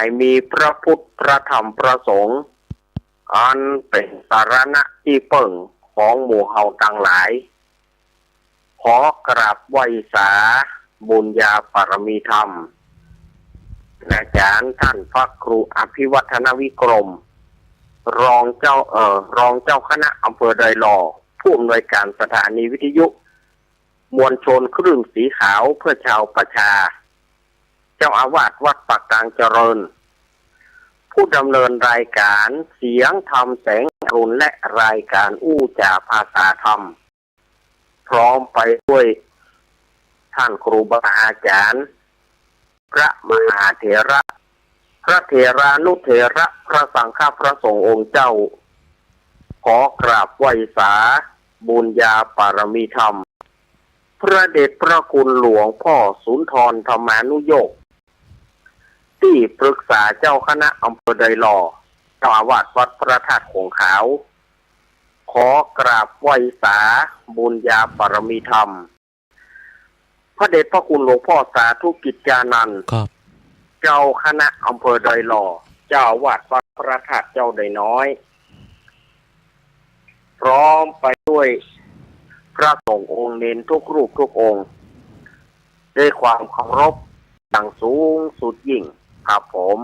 ให้มีพระพุทธพระธรรมพระสงฆ์อันเป็นสารณะที่เปิ่งของหมู่เฮาทั้งหลายขอกราบไหว้สาบุญญาปรมีธรรมอาจารย์ท่านพระครูอภิวัฒนวิกรมรองเจ้าคณะอำเภอดอยหล่อผู้อำนวยการสถานีวิทยุมวลชนคลื่นสีขาวเพื่อชาวประชาเจ้าอาวาสวัดปากกลางเจริญผู้ดำเนินรายการเสียงธรรมแสงอรุณและรายการอู้จาภาษาธรรมพร้อมไปด้วยท่านครูบาอาจารย์พระมหาเถระพระเถรานุเถระพระสังฆพระสงฆ์องค์เจ้าขอกราบไหว้สาบุญญาปารมีธรรมพระเดชพระคุณหลวงพ่อสุนทรธรรมานุโยคที่ปรึกษาเจ้าคณะอำเภอดอยหล่อเจ้าอาวาสวัดพระธาตุคงขาวขอกราบไหว้สาบุญญาปารมีธรรมพระเดชพระคุณหลวงพ่อสาธุกิจจานันท์เจ้าคณะอำเภอดอยหล่อเจ้าอาวาสวัดพระธาตุเจ้าดอยน้อยพร้อมไปด้วยพระสงฆ์องค์เนรทุกรูปทุกองค์ด้วยความเคารพอย่างสูงสุดยิ่งครับผม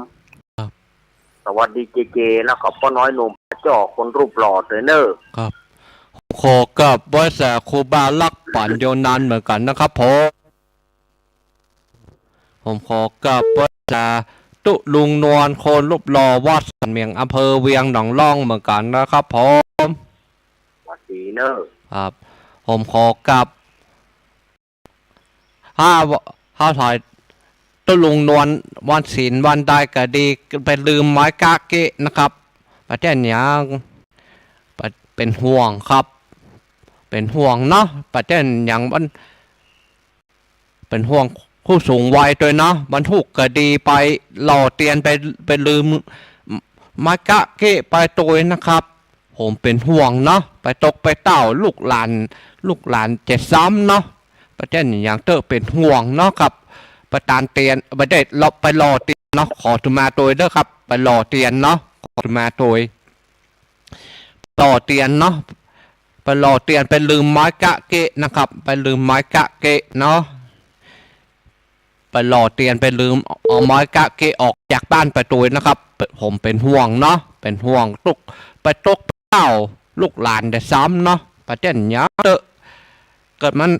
สวัสดีเจเจแล้วก็พ่อน้อยหนุ่มจ่อคนรูปหล่อเทรนเนอร์ครับขอกับบริษัทครูบาลักปั่นโยนันเหมือนกันนะครับผมขอกับบริษัทตุลุงนวลคนรูปหล่อวัดสันเมียงอำเภอเวียงหนองล่องเหมือนกันนะครับผมสวัสดีเนอร์ครับผมขอกับห้าถอยตุลุงนวลวันศีลวันใดก็ดีไปลืมไม้กะเกะนะครับประเทศเนี้ยเป็นห่วงครับเป็นห่วงเนาะประเทศอย่างมันเป็นห่วงผู้สูงวัยด้วยเนาะบรรทุกก็ดีไปหล่อเตียนไปลืมไม้กะเกะไปตัวนะครับผมเป็นห่วงเนาะไปตกไปเต่าลูกหลานเจ็ดซ้ำเนาะประเทศอย่างเตอเป็นห่วงเนาะครับประธานเตียนประเด็เราไปรอเตียนเนาะขอทุมาตัวเด้อครับไปรอเตียนเนาะขอทุมาตัวรอเตียนเนาะไปรอเตียนไปลืมไม้กะเกะนะครับไปลืมไม้กะเกะเนาะไปรอเตียนไปลืมเอาไม้กะเกะออกจากบ้านไปตัวนะครับผมเป็นห่วงเนาะเป็นห่วงตกเต้าลูกหลานแต่ซ้ำเนาะประเทศเนี้ยเกิดมัน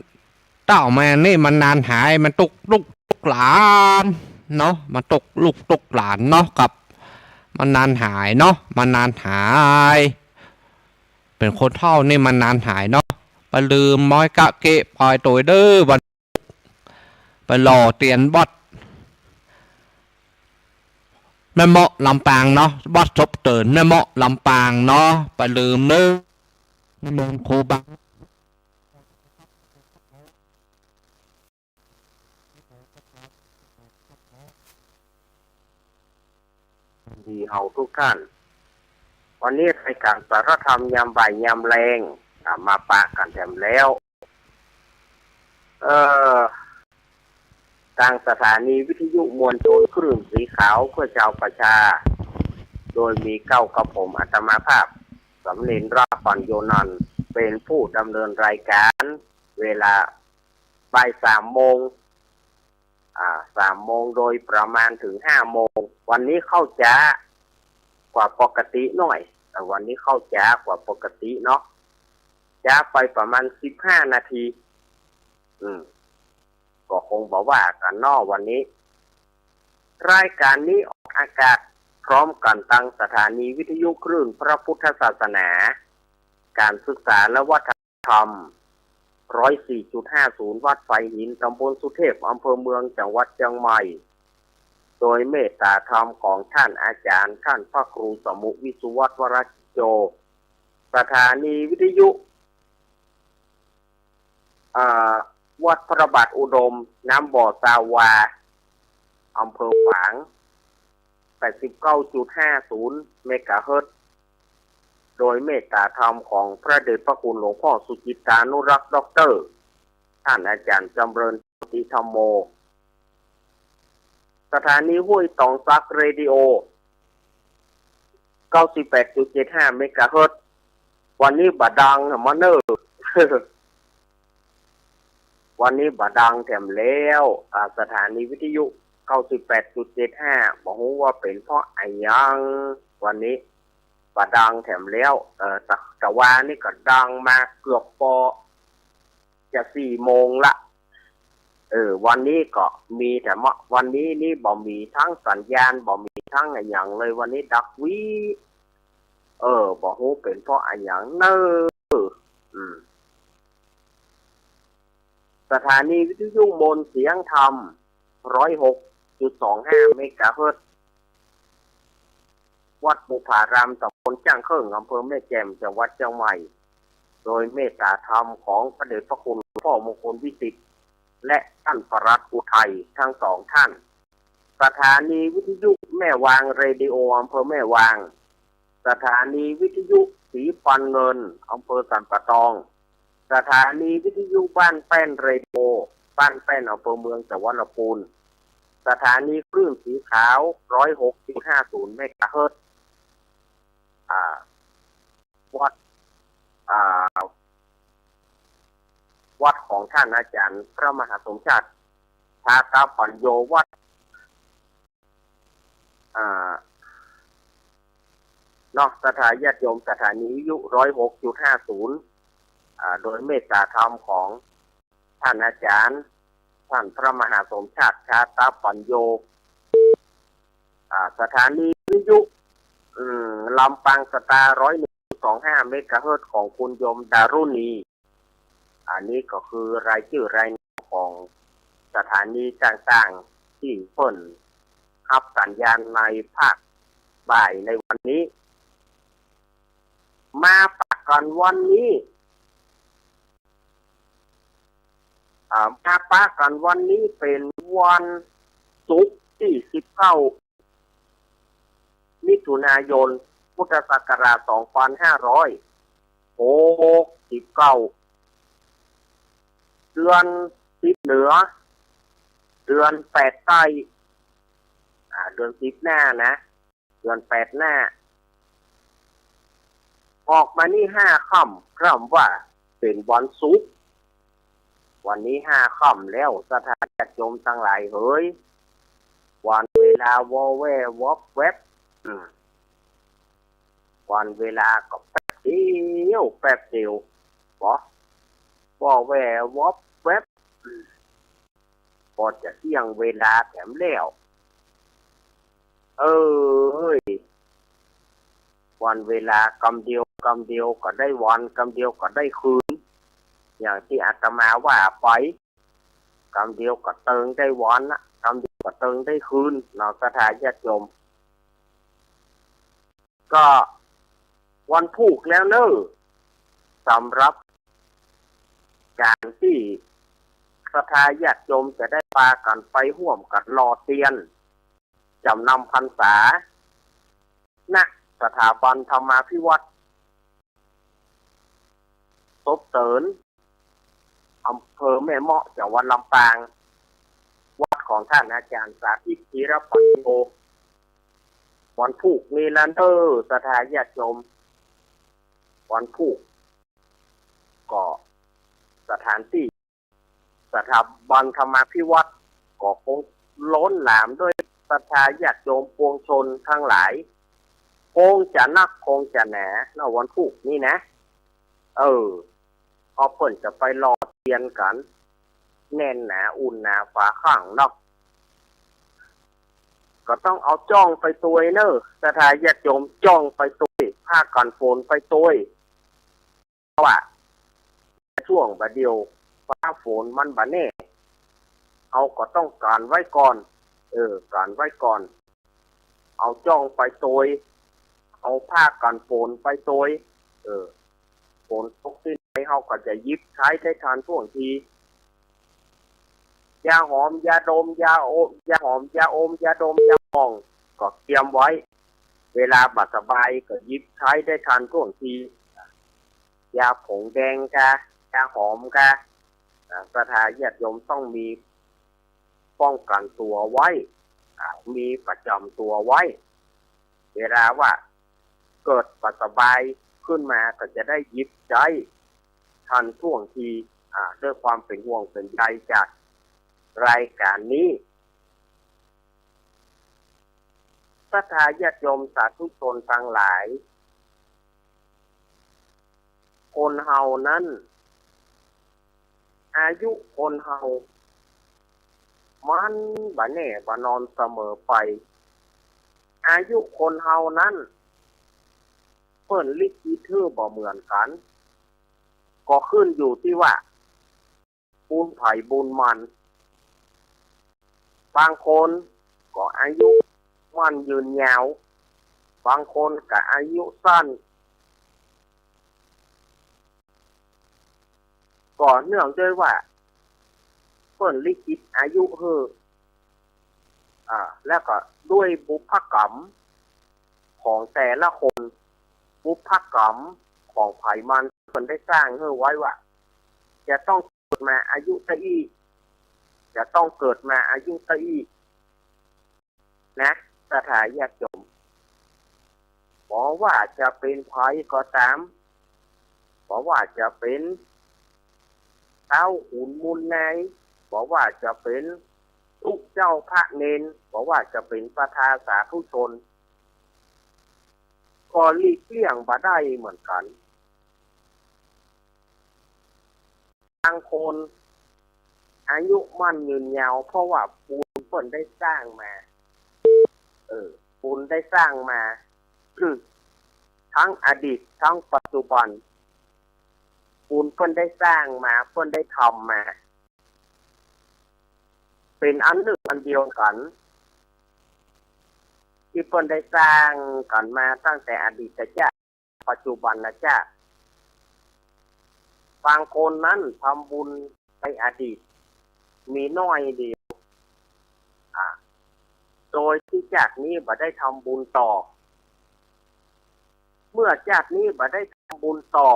เต้ามานี่มันนานหายมันตกลูกหลานเนาะมันตกหลานเนาะกับมันนานหายเนาะมันนานหายเป็นคนเท่านี่มันนานหายเนาะไปลืมม้อยกะเกะปล่อยตัวเด้อวันไปหล่อเตียนบอดแม่เหมาะลำปางเนาะบอดชบเตือนแม่เหมาะลำปางเนาะไปลืมเนื้อเมืองโคบังดีเฮาทุกท่านวันนี้รายการสารธรรมยามบ่ายยามแรงมาปะกันแถมแล้วทางสถานีวิทยุมวลชนคลื่นสีขาวเพื่อชาวประชาโดยมีเก้ากับผมอาตมาภาพสำเร็จราปัญโยนันท์เป็นผู้ดำเนินรายการเวลาบ่าย3 โมง3 โมงโดยประมาณถึง5 โมงวันนี้เข้าช้ากว่าปกติหน่อยแต่วันนี้เข้าช้ากว่าปกติเนาะช้าไปประมาณ15 นาทีก็คงบอกว่ากันนอกวันนี้รายการนี้ออกอากาศพร้อมกันตั้งสถานีวิทยุคลื่นพระพุทธศาสนาการศึกษาและวัฒนธรรม 104.50 วัดไฟหินตำบลสุเทพอำเภอเมืองจังหวัดเชียงใหม่โดยเมตตาธรรมของท่านอาจารย์ท่านพระครูสมุวิสุวัฒน์วรกิจโจสถานีวิทยุวัดพระบาทอุดมน้ำบ่อตาวาอำเภอฝาง 89.50 เมกะเฮิรตซ์โดยเมตตาธรรมของพระเดชพระคุณหลวงพ่อสุจิตานุรักษ์ด็อกเตอร์ท่านอาจารย์จำเริญปฏิธรรมโม สถานีห้วยตองซักเรดิโอ 98.75 เมกะเฮิรตซ์วันนี้บาดังมาเนอร์ วันนี้บาดังแถมแล้วสถานีวิทยุ 98.75 บอกว่าเป็นเพราะไอ้ยังวันนี้บาดังแถมแล้วแต่ว่านี่ก็ดังมาเกือบพอจะ4 โมงละวันนี้ก็มีแต่วันนี้นี่บ่มีทั้งสัญญาณบ่มีทั้งอะไรอย่างเลยวันนี้ดักวิบอกว่าเป็นเพราะอะไรอย่างเนอสถานีวิทยุมนเสียงธรรม 106.25 เมกะเฮิรตซ์วัดบุพารามตำบลจ้างเครื่องอำเภอแม่แจ่มจังหวัดเชียงใหม่โดยเมตตาธรรมของพระเดชพระคุณพ่อมงคลวิสิทธิ์และท่านปลัดอุทัยทั้งสองท่านสถานีวิทยุแม่วางเรดิโออำเภอแม่วางสถานีวิทยุศรีปันเงินอำเภอสันปะตองสถานีวิทยุบ้านแป้นเรดิโอบ้านแป้นอำเภอเมืองจังหวัดลำพูนสถานีคลื่นสีขาว 106.50 เมกะเฮิรตซ์วัดของท่านอาจารย์พระมหาสมชาติชาตาปัญโยวัดนอกสถาญาติโยมสถานีวิทยุ 106.50 โดยเมตตาธรรมของท่านอาจารย์ท่านพระมหาสมชาติชาตาปัญโยสถานีวิทยุลำปางสตาร์ 101.25 เมกะเฮิรตซ์ของคุณโยมดารุณีอันนี้ก็คือรายชื่อรายนามของสถานีต่างๆที่เพิ่นรับสัญญาณในภาคบ่ายในวันนี้มาปะกันวันนี้มาปะกันวันนี้เป็นวันศุกร์ที่19 มิถุนายนพุทธศักราช 2569เดือน10เหนือเดือน8ใต้เดือน10หน้านะเดือน8หน้าออกมานี่5ค่ำว่าเป็นวันศุกร์วันนี้5ค่ำแล้วสถานญาติโยมทั้งหลายเฮ้ยวันเวลาวอแววอบแวบวันเวลาก็แป๊บเดียวบ่วอแววอบแวบพอจะเที่ยงเวลาแถมแล้ววันเวลากำเดียวก็ได้วันกำเดียวก็ได้คืนอย่างที่อาตมาว่าไปกำเดียวก็เติงได้วันนะกำเดียวก็เติงได้คืนเนาะสถานญาติโยมก็วันพุธแล้วเนอะสำหรับการที่ศรัทธาญาติโยมจะได้พากันไปร่วมกันรอเตียนจำนำพรรษาณสถาบันธรรมาภิวัตรศพเสริญอำเภอแม่เมาะจังหวัดลำปางวัดของท่านอาจารย์สาธิตธีรปัญโยวันพุธนี้แล้วเนอะศรัทธาญาติโยมวันพุธก็สถานที่สถาบันธรรมาภิวัตรก็คงล้นหลามด้วยศรัทธาญาติโยมปวงชนทั้งหลายคงจะนักคงจะหนาในวันพุธนี้นะพอเพิ่นจะไปรอเทียนกันแน่นหนาอุ่นหนาฝาข้างนอกก็ต้องเอาจ้องไปตัวเนอะศรัทธาญาติโยมจ้องไปตัวผ้ากันฝนไปตัวเพราะว่าช่วงบัดเดียวฟ้าฝนมันบะแน่เอาก็ต้องการไว้ก่อนการไว้ก่อนเอาจ้องไปตัวเอาผ้ากันฝนไปตัวฝนตกที่ไหนเขาก็จะยิบใช้ได้ทันท่วงทียาหอมยาดมยาโอมยาหอมยาอมยาดมยาหมองก็เตรียมไว้เวลาบัดสบายก็ยิบใช้ได้ทันท่วงทียาผงแดงกะยาหอมกะศรัทธาญาติโยมต้องมีป้องกันตัวไว้ มีประจำตัวไว้เวลาว่าเกิดปัสสบายขึ้นมาก็จะได้หยิบใจทันท่วงทีด้วยความเป็นห่วงเป็นใยจากรายการนี้ศรัทธาญาติโยมสาธุชนทั้งหลายคนเฮานั้นอายุคนเฮามันบ่แน่บ่นอนเสมอไปอายุคนเฮานั้นเพิ่นลิขิตคือบ่เหมือนกันก็ขึ้นอยู่ที่ว่าบุญไผบุญมันบางคนก็อายุมันยืนยาวบางคนก็อายุสั้นก็เนื่องด้วยว่าเพิ่นลิขิตอายุคือแล้วก็ด้วยบุพกรรมของแต่ละคนบุพกรรมของไผมันเพิ่นได้สร้างให้ไว้ว่าจะต้องเกิดมาอายุเท่าอี้จะต้องเกิดมาอายุเท่าอี้นะศรัทธาญาติโยมบอกว่าจะเป็นไผก็ตามบอกว่าจะเป็นเต้าหุ่นมูลในบอกว่าจะเป็นลูกเจ้าพระเนนบอกว่าจะเป็นประธานสาธุชนก็หลีกเลี่ยงบ่ได้เหมือนกันบางคนอายุมั่นยืนยาวเพราะว่าบุญเพิ่นได้สร้างมาบุญได้สร้างมาทั้งอดีตทั้งปัจจุบันบุญเพิ่นได้สร้างมาเพิ่นได้ทำมาเป็นอันหนึ่งอันเดียวกันที่เพิ่นได้สร้างกันมาตั้งแต่อดีตชาติปัจจุบันชาติบางคนนั้นทำบุญในอดีตมีน้อยเดียวโดยที่จากนี้บ่ได้ทำบุญต่อเมื่อจากนี้บ่ได้ทำบุญต่อ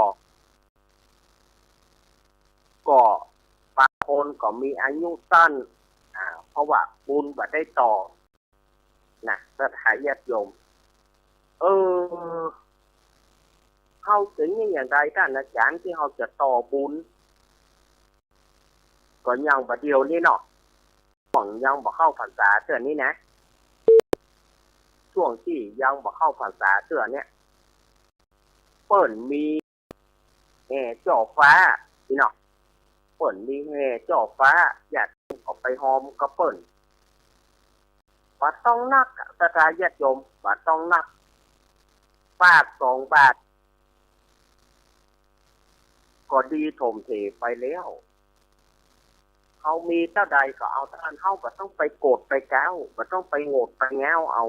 ก็บางคนก็มีอายุสั้นเพราะว่าบุญบ่ได้ต่อนะศรัทธาญาติโยมเข้าถึงอย่างไรท่านอาจารย์ที่เราจะต่อบุญก็ยังบ่เดียวนี่เนาะช่วงยังบ่เข้าพรรษาเทื่อนี้นะช่วงที่ยังบ่เข้าพรรษาเทื่อเนี้ยเปิ้นมีแห่จ่อฟ้าพี่เนาะเปิ้นมีแห่จ่อฟ้าอยากออกไปหอมกับเปิ้นบ่ต้องนักศรัทธาญาติโยมบ่ต้องนักบาท2 บาทก็ดีถมเทไปแล้วเขามีเท่าใดก็เอาท่านเขาก็ต้องไปโกดไปแก้วก็ต้องไปโงดไปแง้วเอา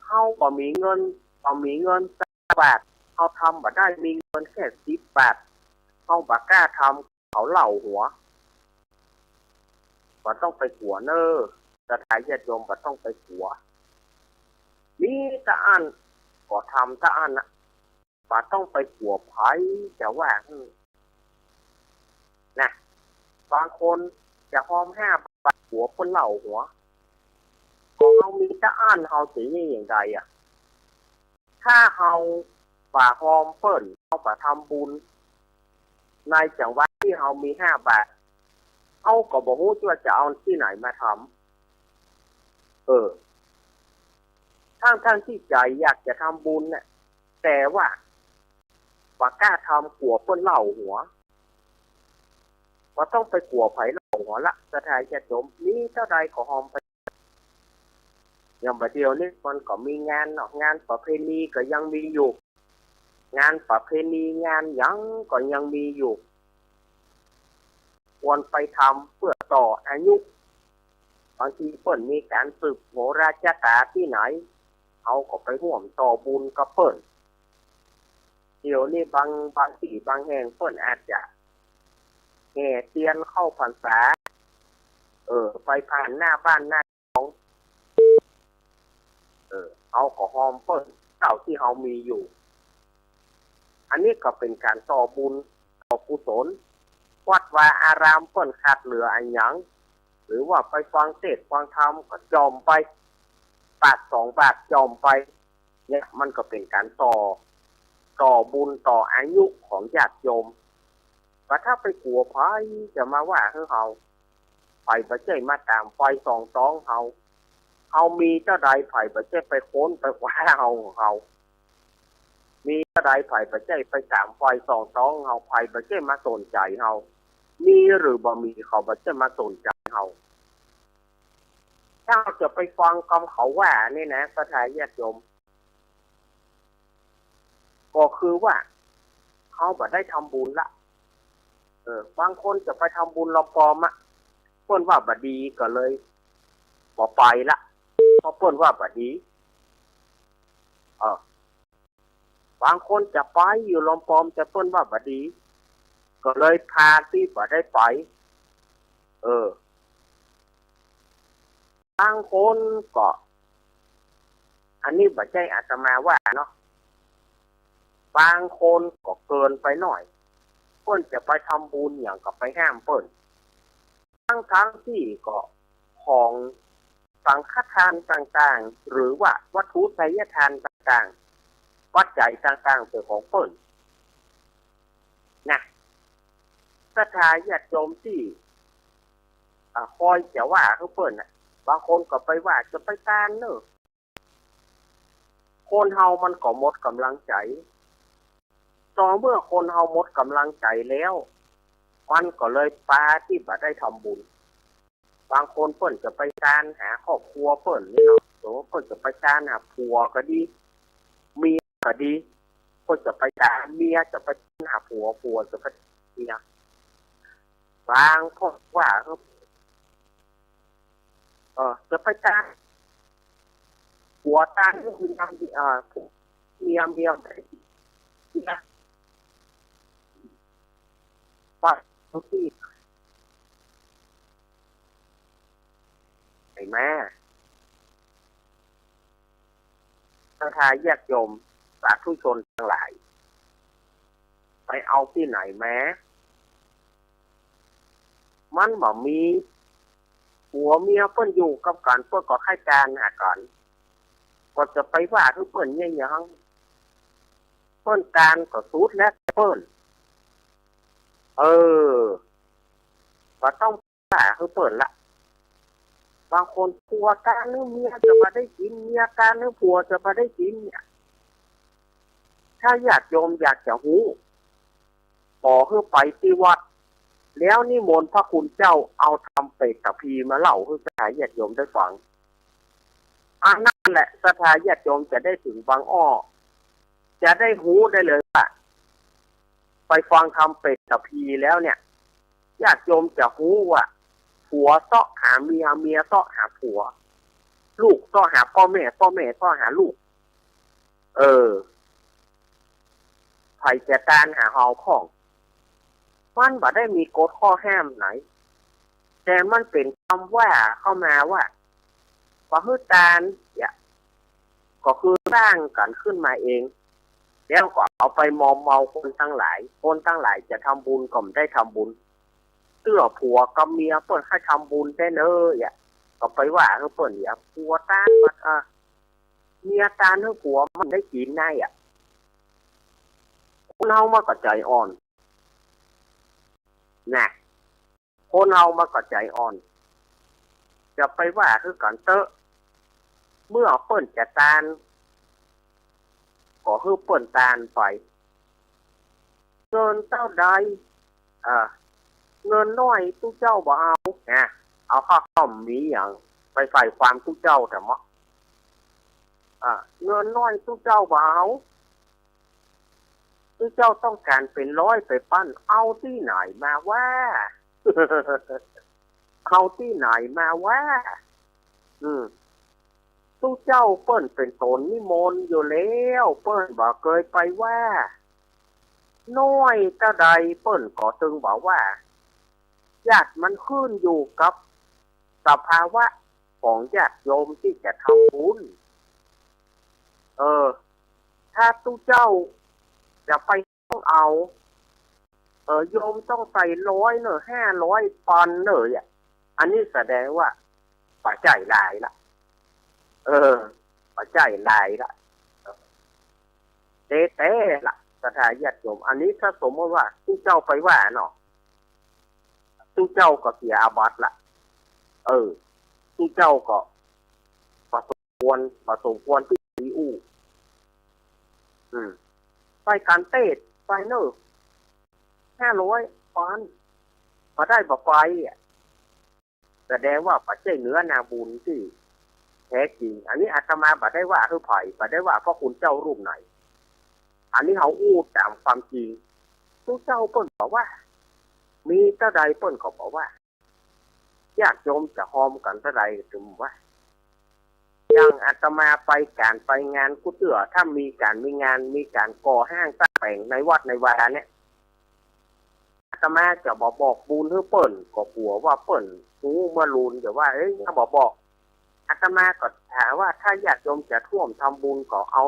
เขาก็มีเงิน10 บาทเขาทำบ่ได้มีเงินแค่10 บาทเขาบ่กล้าทำเขาเหล่าหัวก็ต้องไปขัวเนอศรัทธาญาติโยมก็ต้องไปขัวมีตะอันก็ทำตะอันบ่ต้องไปขัวไผจะว่านะบางคนจะหอม5 บาทหัวคนเหล่าหัวของเรามีตะอันเขาสิอย่างไรถ้าเขาป่าหอมเปิ้นเขาป่าทำบุญในจังหวัดที่เขามี5 บาทเขาก็บอกว่าจะเอาที่ไหนมาทำทั้งที่ใจอยากจะทำบุญเนี่ยแต่ว่าป่ากล้าทำขัวเปิ้นเหล่าหัวว่าต้องไปขัวไผ่เหล่าหัวละศรัทธาญาติโยมนี่เท่าใดก็หอมไปอย่างบัดเดียวนี้มันก็มีงานเนาะงานประเพณีก็ยังมีอยู่งานประเพณีงานหยังก็ยังมีอยู่ควรไปทำเพื่อต่ออายุบางทีเปิ้นมีการสืบโหราชกาที่ไหนเขาก็ไปร่วมต่อบุญกับเปิ้นเดี๋ยวนี้บางที่บางแห่งเปิ้นอาจจะแห่เทียนเข้าพรรษาไปผ่านหน้าบ้านหน้าของเอาขอหอมเปิ้นเก่าที่เขามีอยู่อันนี้ก็เป็นการต่อบุญต่อกุศลวัดวาอารามเปิ้นขาดเหลืออันหยัง หรือว่าไปฟังเทศน์ฟังธรรมก็จอมไปบาท2 บาทจอมไปเนี่ยมันก็เป็นการต่อบุญต่ออายุของญาติโยมแต่ถ้าไปกลัวไฟจะมาว่าให้เขาไฟประเจมาตามไฟส่องต้องเขามีเจ้าใดไฟประเจไปโค้นไปคว้าเขามีเจ้าใดไฟประเจไปตามไฟส่องต้องเขาไฟประเจมาสนใจเขามีหรือบ่มีเขาประเจมาสนใจเขาถ้าจะไปฟังคำเขาว่านี่นะพระทายญาติโยมก็คือว่าเขาบ่ได้ทำบุญละบางคนจะไปทำบุญเราปลอมอะเพิ่นว่าบ่ดีก็เลยบ่ไปละเพราะเพิ่นว่าบ่ดีบางคนจะไปอยู่ลอมปลอมแต่เพิ่นว่าบ่ดีก็เลยพาที่บ่ได้ไปบางคนก็อันนี้บ่ใช่อาตมาว่าเนาะบางคนก็เกินไปหน่อยเพิ่นจะไปทำบุญอย่างกับไปห้ามเพิ่นทั้งที่ก็ของสังฆทานต่างๆหรือว่าวัตถุไสยทานต่างๆปัจจัยต่างๆเป็นของเพิ่นนะศรัทธาญาติโยมที่คอยจะว่าเขาเพิ่นน่ะบางคนก็ไปว่าจะไปทานเนอะคนเฮามันก็หมดกำลังใจต่อเมื่อคนเฮาหมดกำลังใจแล้วมันก็เลยปาที่บ่ได้ทำบุญบางคนเพิ่นจะไปการหาครอบครัวเพิ่นนี่เนาะหรือว่าเพิ่นจะไปการหาผัวก็ดีเมียก็ดีเพิ่นจะไปการเมียจะไปหาผัวจะไปเมียบางคนว่าจะไปการผัวตายก็คือทำเมียได้นะว่าทุกที่ไอ้แม่ศรัทธาญาติโยมสาธุชนทั้งหลายไปเอาที่ไหนแม้มันบ่มีผัวเมียเพิ่นอยู่กับกันเพิ่นก็ให้การหากันก็จะไปว่าทุกเพิ่นเนี่ยยังเพิ่นการก็สูดและเพิ่นก็ต้องว่าคือเพิ่นละบางคนผัวการหรือเมียจะมาได้กินเมียการหรือผัวจะมาได้กินเนี่ยถ้าญาติโยมอยากจะรู้ขอให้ไปที่วัดแล้วนิมนต์พระคุณเจ้าเอาทำเปตพีมาเล่าให้ศรัทธาญาติโยมได้ฟังอันนั้นแหละศรัทธาญาติโยมจะได้ถึงบางอ้อจะได้รู้ได้เลยว่าไปฟังทำเปตพีแล้วเนี่ยญาติโยมจะรู้ว่าผัวต้องหาเมียเมียต้องหาผัวลูกต้องหาพ่อแม่ต้องหาลูกไผจะการหาเฮาของมันบ่ได้มีกฎข้อห้ามไหนแต่มันเป็นคำว่าเข้ามาว่าประพฤติตามเนี่ยก็คือสร้างกันขึ้นมาเองแล้วก็เอาไปมอมเมาคนทั้งหลายจะทำบุญก็ไม่ได้ทำบุญเสื้อผัวกับเมียเปิ้นให้ทำบุญได้เนอะก็ไปว่าเปิ้นอย่าผัวตานมันเมียตานให้ผัวมันได้กินได้คนเฮามาก็ใจอ่อนนะคนเฮามาก็ใจอ่อนจะไปว่าคือกันเตอะเมื่อเปิ้นจะตานก็คือเปิ้นตานไปเงินเท่าใดเงินน้อยตู้เจ้าบ่เอาข้าวมีอย่างไปใส่ความตู้เจ้าแต่เนาะเงินน้อยตู้เจ้าบ่เอาตู้เจ้าต้องการเป็นร้อยไปปั้นเอาที่ไหนมาว่า เอาที่ไหนมาว่าตู้เจ้าเปิ้นเป็นตนนิมนต์อยู่แล้วเปิ้นบ่เคยไปว่าน้อยเท่าใดเปิ้นก็ตึงบอกว่าญาติมันขึ้นอยู่กับสภาวะของญาติโยมที่จะทำบุญถ้าตู้เจ้าจะไปต้องเอาโยมต้องใส่100 500 ปอนด์เลย อันนี้แสดงว่าปัจจัยหลายละปัจจัยหลายละเต้ละสถาญาติโยมอันนี้ถ้าสมมติว่าผู้เจ้าไปว่าเนาะผู้เจ้าก็เสียอาบัติละผู้เจ้าก็ประสมควรที่มีไปการเต้ไปเนอะ500 ปอนด์มาได้บ่ไปแสดงว่าปัจจัยเหนือนาบุญที่แท้จริงอันนี้อาตมาบ่ได้ว่าคือไผ่บ่ได้ว่าเพราะคุณเจ้ารูปไหนอันนี้เขาอู้ตามความจริงผู้เจ้าเปิ้นบอกว่ามีเท่าใดเปิ้นก็บอกว่าญาติโยมจะหอมกันเท่าใดถึงว่าอย่างอาตมาไปการไปงานกุเตื้อถ้ามีงานมีการก่อห้างสร้างแปลงในวัดในวาเนี่ยอาตมาจะบอกบุญให้เปิ้นก็กลัวว่าเปิ้นหูมาลุนแต่ว่าถ้าบอกอาตมาก็ถามว่าถ้าญาติโยมจะร่วมทำบุญก็เอา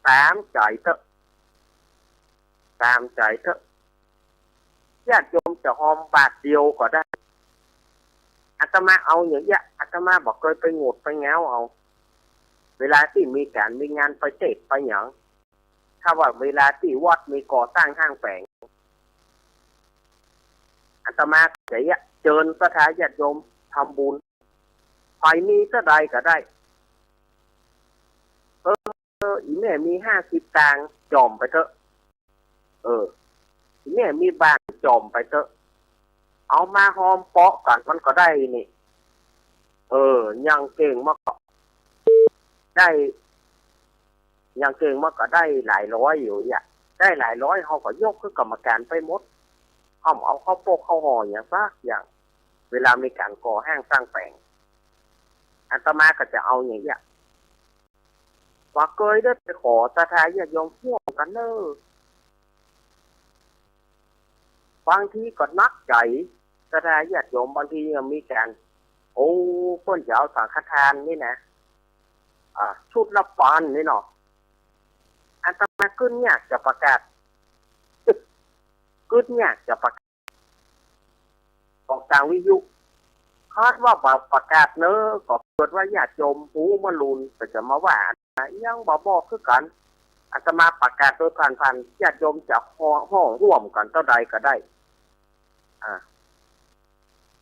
ตามใจเถอะญาติโยมจะหอมบาทเดียวก็ได้อาตมาเอาอย่างเงี้ยอาตมาบอกเคยไปงดไปเงาเอาเวลาที่มีงานไปเทศไปหยังถ้าว่าเวลาที่วัดมีก่อสร้างห้างแปลงอาตมาจะเชิญสถาญาติโยมทำบุญไปมีเท่าใดก็ได้อีแม่มี50 ตังค์จอมไปเถอะอีแม่มีบ้านจอมไปเถอะเอามาหอมเปาะกันมันก็ได้นี่ยังเก่งมากก็ได้ยังเก่งมากก็ได้หลายร้อยอยู่ได้หลายร้อยเขาก็ยกคือกรรมการไปหมดเอาเข้าโปกเข้าห่ออย่างซักอย่างเวลามีการก่อห้างสร้างแปลงอาตมาก็จะเอาอย่างเงี้ยว่าเคยได้ไปขอสถาญาติโยมพ่วงกันเนอะบางทีก็นักใจสถาญาติโยมบางทียังมีการเพิ่นจะเอาสังฆทานนี่นะชุดละปันนี่เนาะอาตมาขึ้นอยากจะประกาศออกทางวิทยุคาดว่าประกาศเนอะก็เกิดว่าญาติโยมหูมาลุนแต่จะมาว่ายังบอกคือกันอาตมาประกาศโดยผ่านญาติโยมจะห้องร่วมกันเท่าใดก็ได้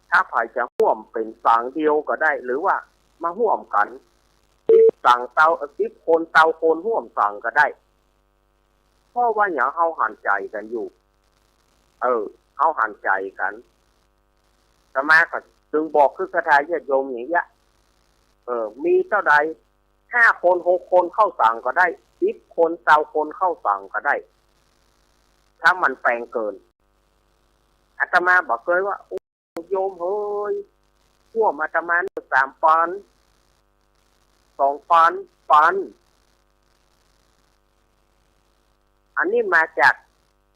ถ้าฝ่ายจะร่วมเป็นสั่งเดียวก็ได้หรือว่ามาร่วมกันสั่ง10 คนร่วมสั่งก็ได้เพราะว่าอย่างเฮาหันใจกันอยู่เฮาหันใจกันอาตมาก็จึงบอกคือสถาญาติโยมอย่างเงี้ยมีเท่าใด5 คน6 คนเข้าสั่งก็ได้10 คนคนเข้าสั่งก็ได้ถ้ามันแปลงเกินอาตมาบอกเลยว่าโยมเฮ้ยพวกอาตมา3 ปอนด์2 ปอนด์อันนี้มาจาก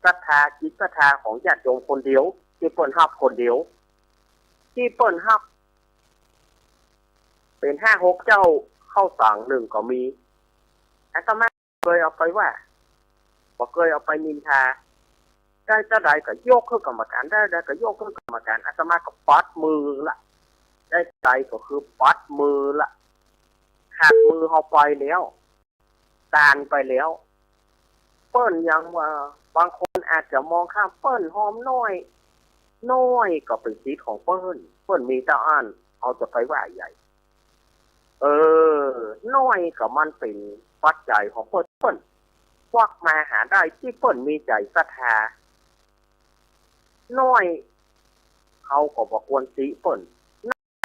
ศรัทธาจิตศรัทธาของญาติโยมคนเดียวที่เปิ้นฮับคนเดียวที่เปิ้นฮับเป็น5-6 เจ้าเข้าสั่ง1ก็มีอาตมาเคยเอาไปว่าบ่เคยเอาไปนินทาได้เท่าใดก็ยกคือกรรมการได้ก็ยกคือกรรมการอาตมาก็ปัดมือละได้ใจก็คือปัดมือละหักมือเฮาไปแล้วตานไปแล้วเปิ้นยังว่าบางคนอาจจะมองข้ามเปิ้นหอมน้อยก็เป็นสิทธิ์ของเปิ้นมีแต่อ่านเอาจะไปว่าใหญ่น้อยก็มันเป็นปัจจัยของเปิ้นควักมาหาได้ที่เปิ้นมีใจศรัทธาน้อยเขาก็บ่ควรติเปิ้น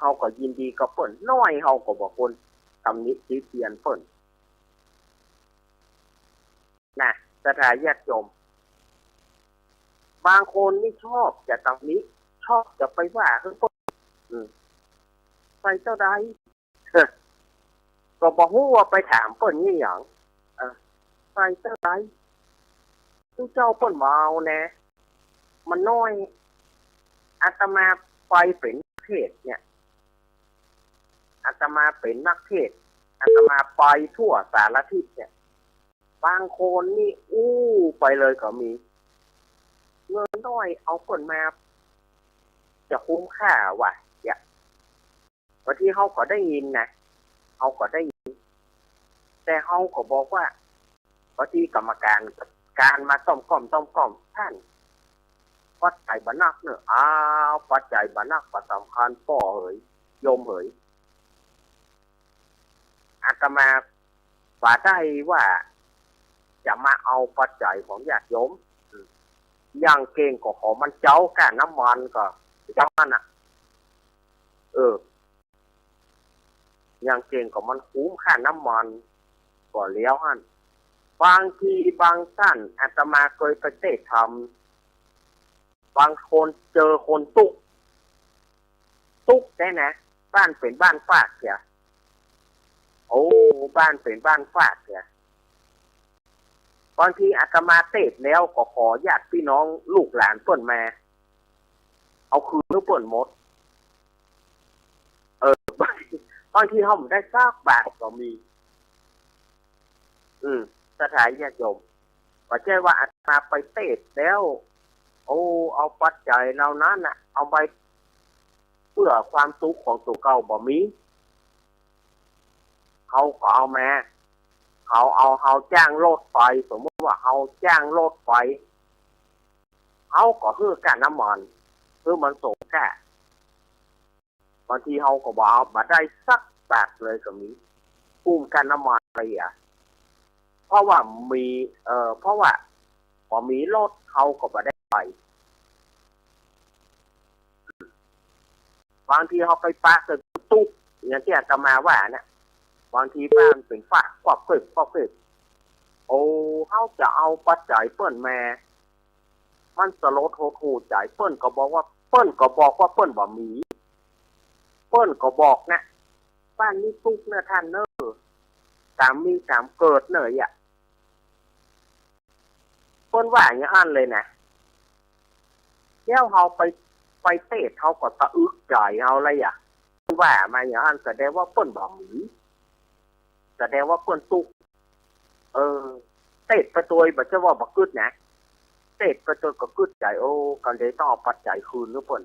เขาก็ยินดีกับเปิ้นน้อยเขาก็บ่ควรตำหนิติเตียนเปิ้นนะสถาญาติโยมบางคนนี่ชอบจะตำหนิชอบจะไปว่าเปิ้นไปเท่าใดก็บ่ฮู้ว่าไปถามเปิ้นนี่หยังไปเท่าใดผู้เจ้าเปิ้นบ่เอาแน่มันน้อยอาตมาไปเป็นนักเทศเนี่ยอาตมาเป็นนักเทศอาตมาไปทั่วสารทิศเนี่ยบางคนนี่ไปเลยก็มีเงินน้อยเอาคนมาจะคุ้มค่าว่ะ บางทีเขาก็ได้ยินนะเขาก็ได้ยินแต่เขาก็บอกว่าบางทีกรรมการมาต้อมก้อมท่านปัจจัยบรรนักเนี่ยปัจจัยบรรนักประสำคัญป่อเหยโยมเหยอาตมาว่าได้ว่าจะมาเอาปัจจัยของญาติโยมอย่างเก่งก็ขอมันเจ้ากันน้ำมันก็เจ้านั่นอ่ะอย่างเก่งก็มันคุ้มค่าน้ำมันก็เลี้ยวฮั่นบางทีบางท่านอาตมาเคยไปเทศทำบางคนเจอคนตุ๊กได้นะบ้านเป็นบ้านฝากเสียโอ้บ้านเป็นบ้านฝากเสียบางทีอาตมาเทศแล้วก็ขอญาติพี่น้องลูกหลานเปิ่นมาเอาคืนหรือเปิ่นหมดบางทีเขาไม่ได้ซากบาทก็มีสถานญาติโยมก็ใช่ว่าอาตมาไปเทศแล้วเอาปัจจัยเหล่านั้นน่ะเอาไปเพื่อความสุขของตัวเก่าบ่มีเขาก็เอามาเขาจ้างรถไฟสมมติว่าเขาจ้างรถไฟเขาก็คือการน้ำมันคือมันส่งแค่บางทีเขาก็บอกเอามาได้สักบาทเลยก็มีกุ้มกันน้ำมันอะไรอ่ะเพราะว่าเพราะว่าพอมีรถเขาก็มาได้ไปบางทีเขาไปปะตึกตุ๊กอย่างที่อาตมาว่าเนี่ยบางทีบ้านเป็นฝากครอบครัวเขาจะเอาปัจจัยเปิ้นแม่มันสลดโหดหูใจเปิ้นก็บอกว่าเปิ้นบ่มีเปิ้นก็บอกนะบ้านนี้ตุ๊กเนี่ยท่านเนอตามมีตามเกิดเนยอ่ะเปิ้นว่าอย่างนั้นเลยนะแล้วเขาไปเทศเขาก็ตะอึกใจเอาอะไรอ่ะว่ามาอย่างนั้นแสดงว่าเปิ้นบ่มีแสดงว่าเปิ้นตุ๊กเทศไปตัวแบบจะว่าบักกึดนะเทศไปตัวก็กึดใจกันเลยต้องเอาปัจจัยคืนหรือเปิ้น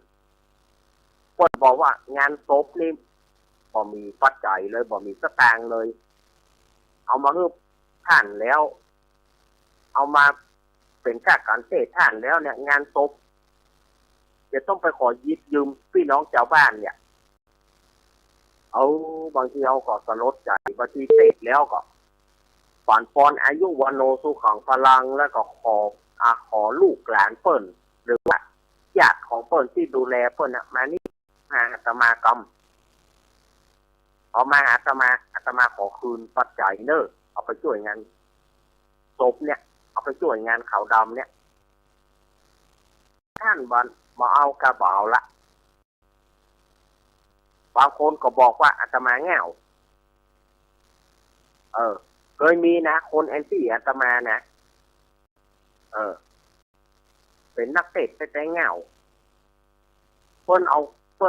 บอกว่างานศพนี่บ่มีปัจจัยเลยบ่มีสตางค์เลยเอามาให้ท่านแล้วเอามาเป็นค่าการเทศท่านแล้วเนี่ยงานศพจะต้องไปขอยิบยืมพี่น้องชาวบ้านเนี่ยบางทีเอาก็สลดใจบางทีเทศแล้วก็ฝันปอนอายุวันโนสุขังพลังแล้วก็ขอลูกหลานเปิ้นหรือว่าญาติของเปิ้นที่ดูแลเปิ้นมานี่มาอาตมากรรมเอามาอาตมาขอคืนปัจจัยเนอะเอาไปช่วยงานศพเนี่ยเอาไปช่วยงานขาวดำเนี่ยท่านมาเอากระเป๋าละบางคนก็บอกว่าอาตมาแง่วเคยมีนะคนแอนตี้อาตมานะเป็นนักเตะแต่แง่วเพิ่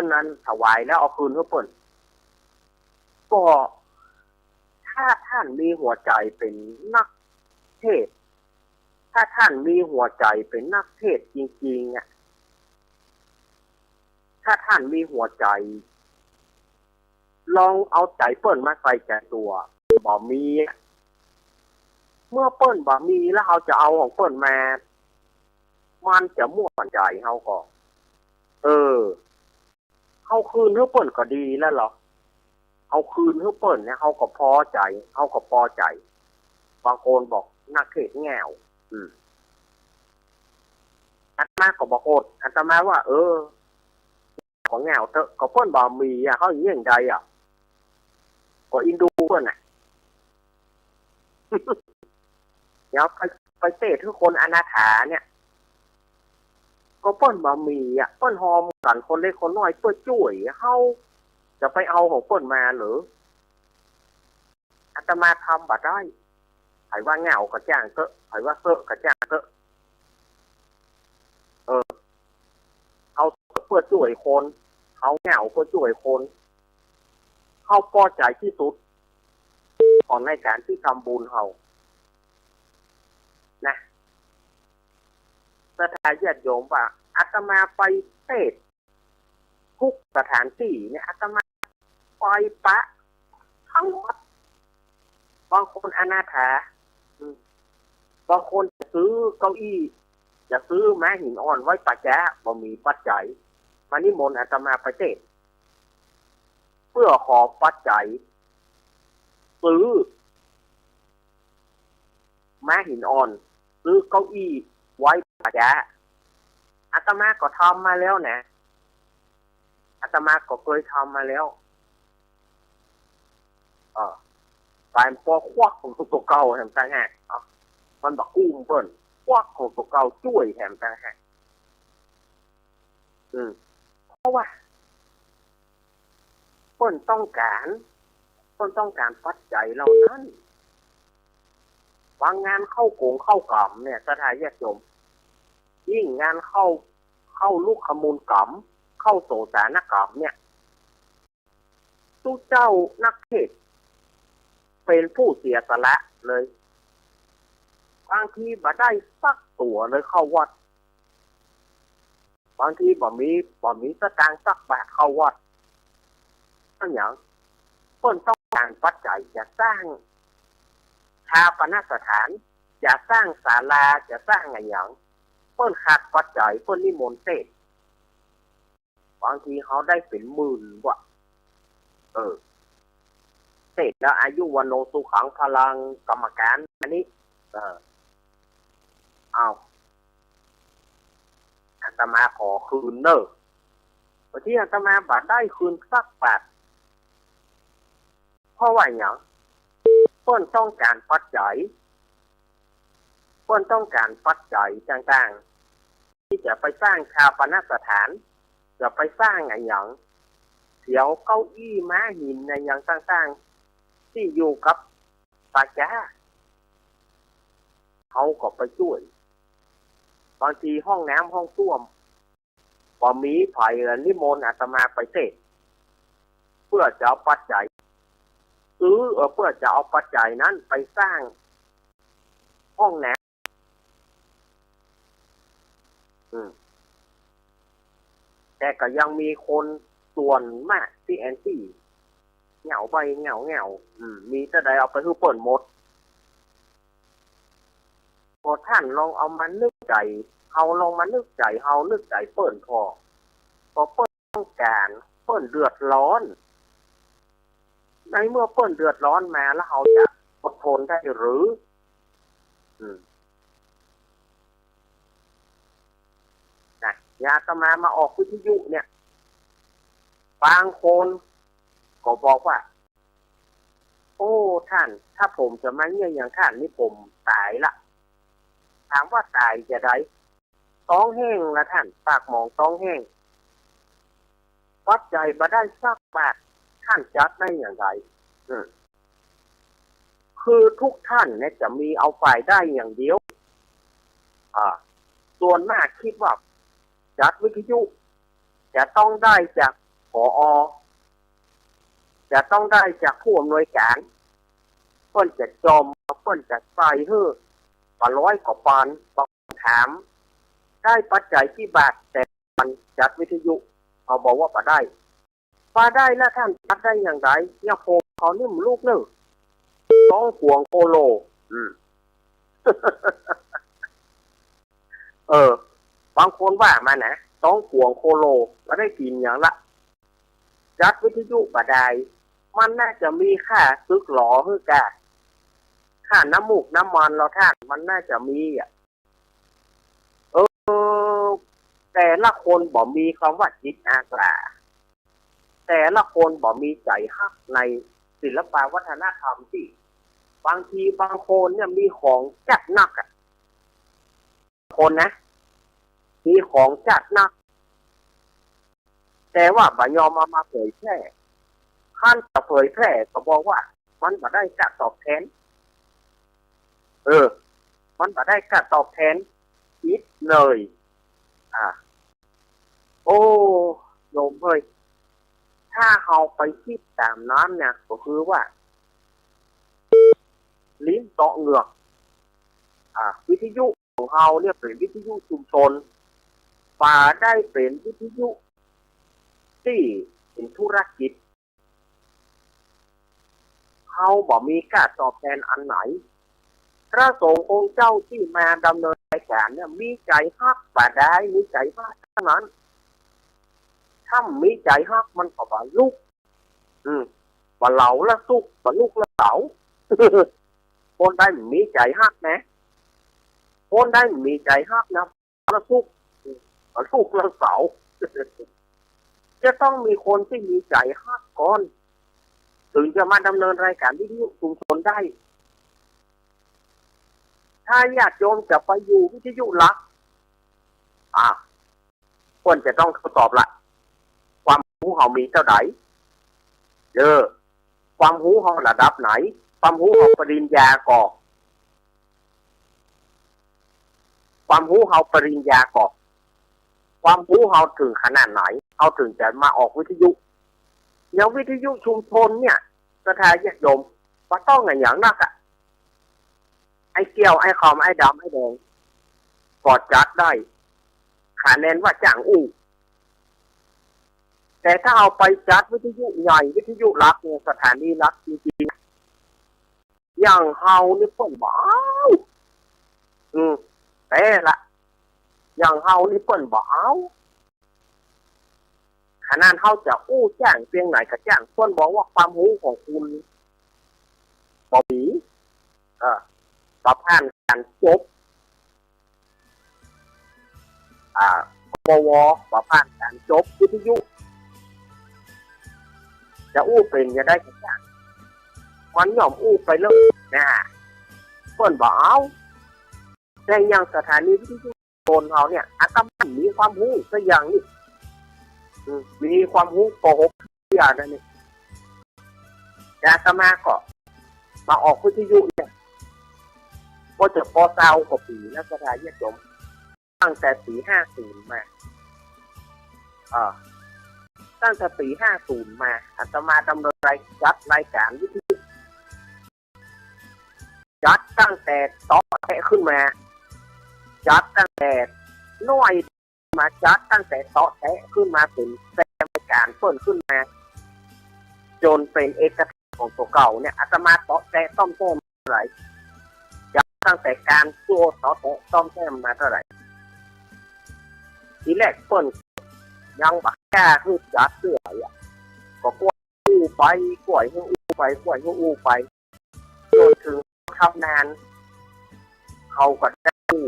นนั้นถวายแล้วเอาคืนก็เพิ่นก็ถ้าท่านมีหัวใจเป็นนักเทศถ้าท่านมีหัวใจเป็นนักเทศจริงๆอ่ะถ้าท่านมีหัวใจลองเอาใจเปิ้นมาใส่ใจตัวบ่มีเมื่อเปิ้นบ่มีแล้วเขาจะเอาของเปิ้นมามันจะม่วนใจเขาก็เขาคืนให้เปิ้นก็ดีแล้วเหรอเอาคืนให้เปิ้นเนี่ยเขาก็พอใจบางคนบอกนักเทศแง่วอาตมาก็บอกโคตรอาตมาว่าของแง่วเถอะก็เปิ้นบ่มีอ่ะเขาอย่างใดอ่ะก็อินดูเปิ้นน่ะ เดี๋ยวไปเตะทุกคนอนาถาเนี่ยก็เปิ้นบ่มีอ่ะเปิ้นหอมกันคนเล็กคนน้อยเปิ้นจุ้ยเฮาจะไปเอาของเปิ้นมาหรืออาตมาทำบ่ได้ไผว่าเหงาก็จ้างเถอะไผว่าเซอะก็จ้างเถอะเอาเพื่อช่วยคนเขาเหงาเพื่อช่วยคนเขาพอใจที่สุดของในการที่ทำบุญเขานะสถานญาติโยมว่าอาตมาไปเทศทุกสถานที่เนี่ยอาตมา ปล่อยปะทั้งหมดบางคนอนาถาบางคนจะซื้อเก้าอี้จะซื้อไม้หินอ่อนไว้ปัจจัยบ่มีปัจจัยมานิมนต์อาตมาไปเทศน์เพื่อขอปัจจัยซื้อไม้หินอ่อนซื้อเก้าอี้ไว้ปัจจัยอาตมาก็ทำมาแล้วนะอาตมาก็เคยทำมาแล้วการพอควักของตัวเก่าแถมต่างหากมันบอกกุ้มเปิ้นควักของตัวเก่าช่วยแถมต่างหากเพราะว่าเปิ้นต้องการปัจจัยเหล่านั้นบางงานเข้าโกงเข้ากล่ำเนี่ยสถานญาติโยมยิ่งงานเข้าลูกขมูลกล่ำเข้าโสสานกล่ำเนี่ยตู้เจ้านักเทศเป็นผู้เสียสละเลยบางทีบ่ได้สักตัวเลยเข้าวัดบางทีบ่มีสตางค์สักบาทเข้าวัดนั่นอย่างเพิ่นต้องการปัจจัยจะสร้างชาปนสถานจะสร้างศาลาจะสร้างอะไรอย่างเพิ่นขาดปัจจัยเพิ่นนิมนต์เทศน์บางทีเขาได้เป็นหมื่นว่ะเสร็จแล้วอายุวันโนสุขังพลังกรรมการอันนี้อาตมาขอคืนเนอะวันที่อาตมาบาทได้คืนสักบาทเพราะว่าอย่างเพิ่นต้องการปัจจัยต่างๆที่จะไปสร้างชาปนสถานจะไปสร้างอะไรอย่างเสียวเก้าอี้ม้าหินในอย่างต่างๆที่อยู่กับปัจจัยเขาก็ไปช่วยบางทีห้องน้ำห้องส้วมพอมีไผ่นิมนต์อาตมาไปเทศน์เพื่อจะเอาปัจจัยเพื่อจะเอาปัจจัยนั้นไปสร้างห้องน้ำแต่ก็ยังมีคนส่วนมากที่แอนตี้เหงาไปเหงามีแต่ใดเอาไปคือเปิดหมดพอท่านลองเอามานึกใจเฮานึกใจเปิดพอเปิดต้องการเปิดเดือดร้อนในเมื่อเปิดเดือดร้อนมาแล้วเขาจะอดทนได้หรือนะยาตมาออกวิทยุเนี่ยบางคนก็บอกว่าโอ้ท่านถ้าผมจะมาเนี่ยอย่างท่านนี่ผมตายละถามว่าตายจะได้ท้องแห้งละท่านปากหมองท้องแห้งวัดใจมาได้สักบาทท่านจัดได้อย่างไรคือทุกท่านเนี่ยจะมีเอาฝ่ายได้อย่างเดียวส่วนมากคิดว่าจัดวิทยุจะต้องได้จากผอ.จะต้องได้จากผู้อำนวยการเพิ่นจะจมเพิ่นจะใส่เฮ้อปร้อยกว่าปานถามได้ปัจจัยที่บาทแต่มันจัดวิทยุเขาบอกว่าป่าได้แล้วท่านจัดได้อย่างไรเนี่ยโคเขานิ่มลูกเนอะต้องห่วงโคโลบางคนว่ามานะต้องห่วงโคโลก็ได้กินอย่างละจัดวิทยุป่าได้มันน่าจะมีค่าซึกหลอฮือกะค่าน้ำมูกน้ำมันเราท่านมันน่าจะมีแต่ละคนบ่มีคำว่าจิตอาสาแต่ละคนบ่มีใจฮักในศิลปวัฒนธรรมที่บางทีบางคนเนี่ยมีของจัดหนักคนนะมีของจัดหนักแต่ว่าบ่ยอมมาเผยแพร่ขั้นจะเผยแพร่ก็บอกว่ามันบ่ได้ค่าตอบแทนมันบ่ได้ค่าตอบแทนนิดเลยโอ้โยมเฮ้ยถ้าเราไปคิดตามนั้นเนี่ยก็คือว่าลิ้นเตาะเหงือกวิทยุของเราเนี่ยเป็นวิทยุชุมชนป่าได้เป็นวิทยุที่เป็นธุรกิจ าบ่มีการตอบแทนอันไหนพระสงฆ์องค์เจ้าที่มาดำเนินรายการเนี่ยมีใจฮักป่าได้มีใจฮักเท่านั้นถ้ามีใจฮักมันก็ว่าลูกว่าเหลาละสุกว่าลูกละเสาคนได้มีใจฮักนะคนได้มีใจฮักนะละสุกว่าลูกละเสาจะต้องมีคนที่มีใจฮักก่อนถึงจะมาดำเนินรายการวิทยุชุมชนได้ถ้าญาติโยมจะไปอยู่วิทยุหลักควรจะต้องทดสอบละความรู้เขามีเท่าไหร่ความรู้เขาระดับไหนความรู้เขาปริญญาก่อความรู้เขาปริญญาก่อความรู้เขาถึงขนาดไหนเขาถึงจะมาออกวิทยุอย่างวิทยุชุมชนเนี่ยสถานญาติโยมว่าต้องอย่างนักไอ้เกี่ยวไอ้คอมไอ้ดำไอ้แดงกอดจัดได้ขาแนนว่าจ้างอู้แต่ถ้าเอาไปจัดวิทยุใหญ่วิทยุรักเนี่ยสถานีรักจริงๆอย่างเฮานี่เพิ่นบ่เอาแต่ละอย่างเฮานี่เพิ่นบ่เอาขนาดเฮาจะอู้แจ้งเพียงไหนก็แจ้งเพิ่นบอกว่าความรู้ของคุณบ่มีประผ่านการจบปวประผ่านการจบวิทยุจะอู้เป็นจะได้ทุกอย่างมันยอมอู้ไปเลยนะเพิ่นบอกเอาแต่ยังสถานีวิทยุโซนเขาเนี่ยอาตมามีความรู้สักอย่างนี่มีความรู้โกหกอย่างนั้นนี่แต่อาตมาก็มาออกวิทยุเนี่ยก็จะพอเศร้ากว่าปีนะสถานีจมตั้งแต่ปี50มาตั้งแต่ปี50มาอาตมาดำเนินจัดรายการวิทยุจัดตั้งแต่ต่อแตะขึ้นมาจัดตั้งแต่น้อยมาจัดตั้งแต่ต่อแตะขึ้นมาเป็นรายการเพิ่มขึ้นมาจนเป็นเอกลักษณ์ของตัวเก่าเนี่ยอาตมาต่อแตะต้อมแต้มเท่าไหร่จัดตั้งแต่การตัวต่อแตะต้อมแต้มมาเท่าไหร่ทีแรกเพิ่นยังบักแก่คือจัดเสื้อก็กล้วยอู้ไปกล้วยให้อู้ไปกล้วยให้อู้ไปจนถึงทำนานเขาก็ได้อู้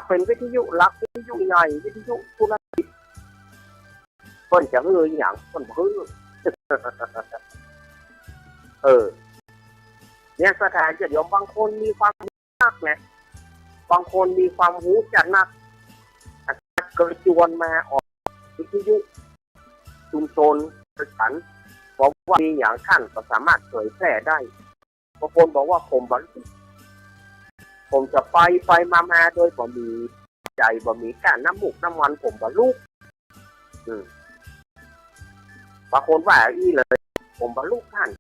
เป็นวิทยุรักวิทยุใหญ่วิทยุธุรกิจเพิ่นจะฮืออย่างเพิ่นฮือเนี่ยสถานจะเดี๋ยวบางคนมีความนักนะบางคนมีความรู้จัดนักเกิดจวนมาออกวิทยุชุมชนประชันบอกว่ามีอย่างท่านก็สามารถเผยแพร่ได้บางคนบอกว่าผมจะไปมาโดยบ่มีใจบ่มีการน้ำมูกน้ำมันผมบ่ลูกบางคนว่าอีเลยผมบ่ลูกท่าน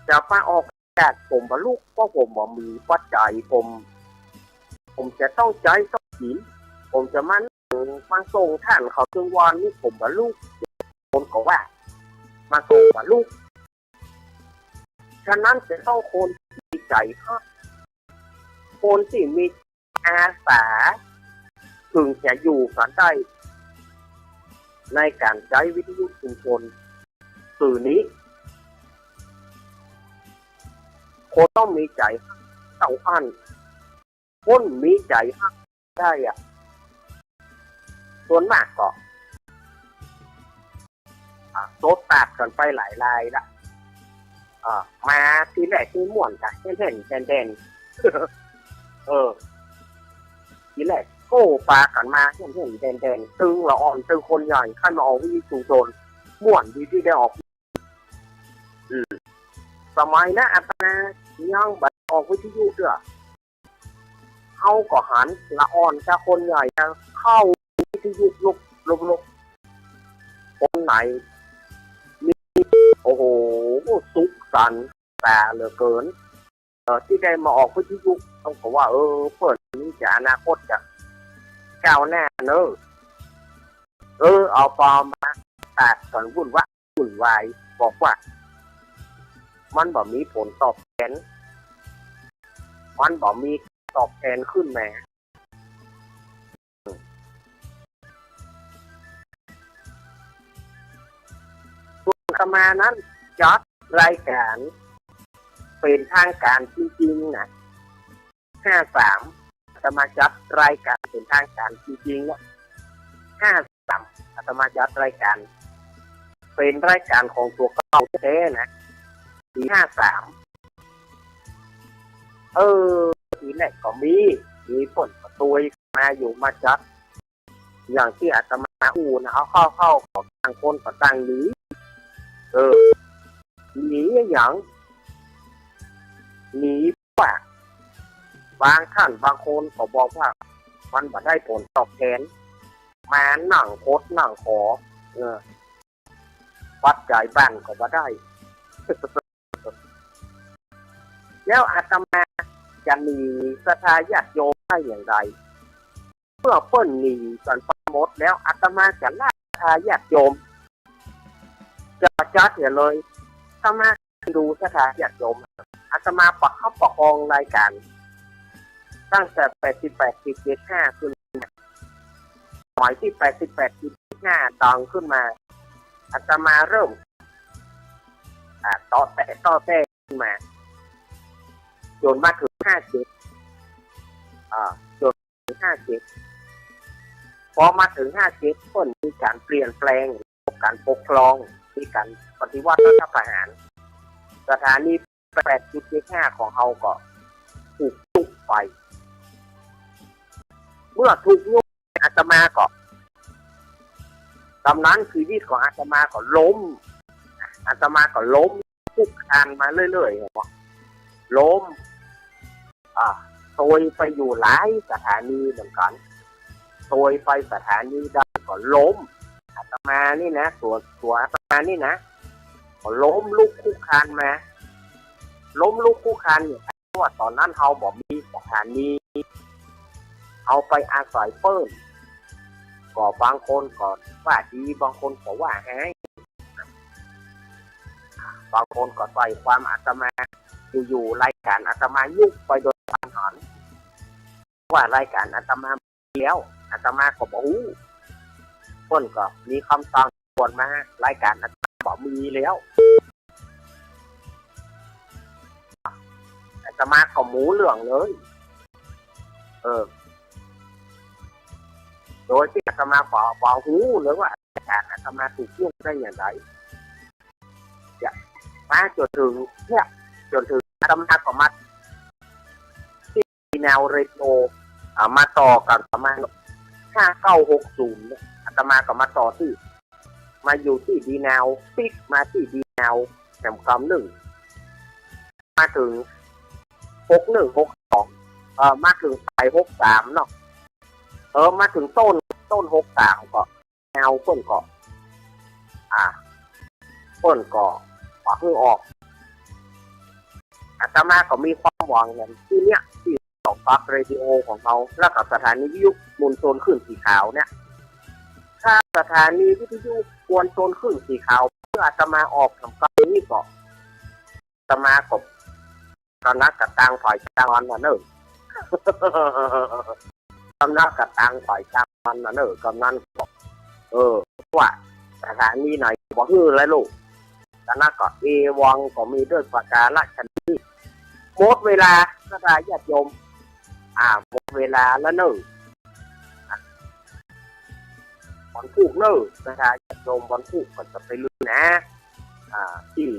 จะมาออกจากผมบ่ลูกเพราะผมบ่มีปัจจัยผมจะต้องใจต้องศีลผมจะมาส่งท่านเขาถึงวันนี้ผมบ่ลูกคนก็ว่ามาส่งบ่ลูกฉะนั้นจะต้องคนที่ใจฮักคนที่มีอาสาถึงจะอยู่กันได้ในการใช้วิทยุชุมชนสื่อนี้คนต้องมีใจเต่าอันคนมีใจฮักได้ส่วนมากก็โซดตากกันไปหลายรายละมาทีแรกคือม่วนกันเห็นแดนทีแรกโก้ปลากันมาเห็นแดนตึงละอ่อนตึงคนใหญ่ขั้นมาออกวิทยุชุมชนม่วนดีที่ได้ออกสมัยนะอาตมายังบัดออกวิทยุเด้อเข้าก็หันละอ่อนจากคนใหญ่จะเข้าวิทยุลุกคนไหนมีโอ้โหสุขสันต์แต่เหลือเกินที่ได้มาออกวิทยุต้องบอกว่าเปิดนี้จะอนาคตจะก้าวหน้าเนอะเอาปอมา ตาดก่อนวุ่นวายบอกว่ามันบ่มีผลตอบแทนมันบ่มีตอบแทนขึ้นมาส่วนอาตมานั้นจัดรายการเป็นทางการจริงๆนะ53อาตมาจัดรายการเป็นทางการจริงๆนะ53อาตมาจัดรายการเป็นรายการของตัวเก่าแท้นะปี53ทีแรกก็มีผลประตูมาอยู่มาจัดอย่างที่อาตมาอูนะเอาเข้าของต่างคนก็ต่างหนีหนีอย่างหนีว่าบางท่านบางคนก็บอกว่ามันบ่ได้ผลตอบแทนมาหนังโคตรหนังขอวัดจ่ายบ้านก็บ่ได้ แล้วอาตมาจะมีศรัทธาญาติโยมได้อย่างไรเมื่อเปิ้นหนีกันไปหมดแล้วอาตมาจะลาศรัทธาญาติโยมจะจัดเสียเลยอาตมาดูศรัทธาญาติโยมอาตมาประคับประคองรายการตั้งแต่88-75ขึ้นหน่อยที่88-75ดังขึ้นมาอาตมาเริ่มต่อแต่ขึ้นมาจนมาถึง57จนถึง57พอมาถึง57ก็มีการเปลี่ยนแปลงการปกครองมีการปฏิวัติรัฐประหารสถานี8.75ของเขาก็ถูกยุบไปเมื่อถูกยุบอาตมาก็ตำนานชีวิตของอาตมาก็ล้มอาตมาก็ล้มคุกคานมาเรื่อยๆล้มโดยไปอยู่หลายสถานีเหมือนกันโดยไปสถานีใดก็ล้มอาตมานี่นะตัวอาตมานี่นะก็ล้มลุกคุกคานมาล้มลุกคุกคานอยู่เพราะว่าตอนนั้นเฮาบ่มีสถานีเอาไปอาศัยเปิ้นก็บางคนก็ว่าดีบางคนก็ว่าหายบางคนก็ใส่ความอาตมาอยู่รายการอาตมายุบไปโดยทันหันว่ารายการอาตมาแล้วอาตมาก็บอกคนก็มีคำสั่งด่วนมารายการอาตมาบอกมีแล้วอาตมาก็หมูเหลืองเลยโดยที่อาตมาบอกหูหรือว่ารายการอาตมาถูกยุ่งได้อย่างไรจะมาจนถึงเนี่ยจนถึงอาตมาก็มาที่แนวเรดิโอมาต่อกันประมาณ5960อาตมาก็มาต่อที่มาอยู่ที่ดีแนวปิกมาที่ดีแนวแหมคำ1มาถึง6162มาถึงปลาย63เนาะมาถึงต้น63ก็แนวเพิ่นก็เพิ่นก็ว่าคือออกอาตมาก็มีความหวังอย่างที่เนี้ยที่ต่อฟักเรดิโอของเราแล้วก็สถานีวิทยุมวลชนคลื่นสีขาวเนี่ยถ้าสถานีวิทยุมวลชนคลื่นสีขาวเพื่ออาตมาออกทำการนี้ก็อาตมาก็กำนักกับตังฝ่ายกลางวันน่ะเนอะกำนักกับตังฝ่ายกลางวันน่ะเนอะกำนันบอกว่าสถานีไหนบอกอะไรลูกกำนักก็วังก็มีด้วยประการฉนี้หมดเวลาสถาญาติโยมหมดเวลาแล้วเนอะวันพุธเนอะสถาญาติโยมวันพุธก็จะไปลือนะที่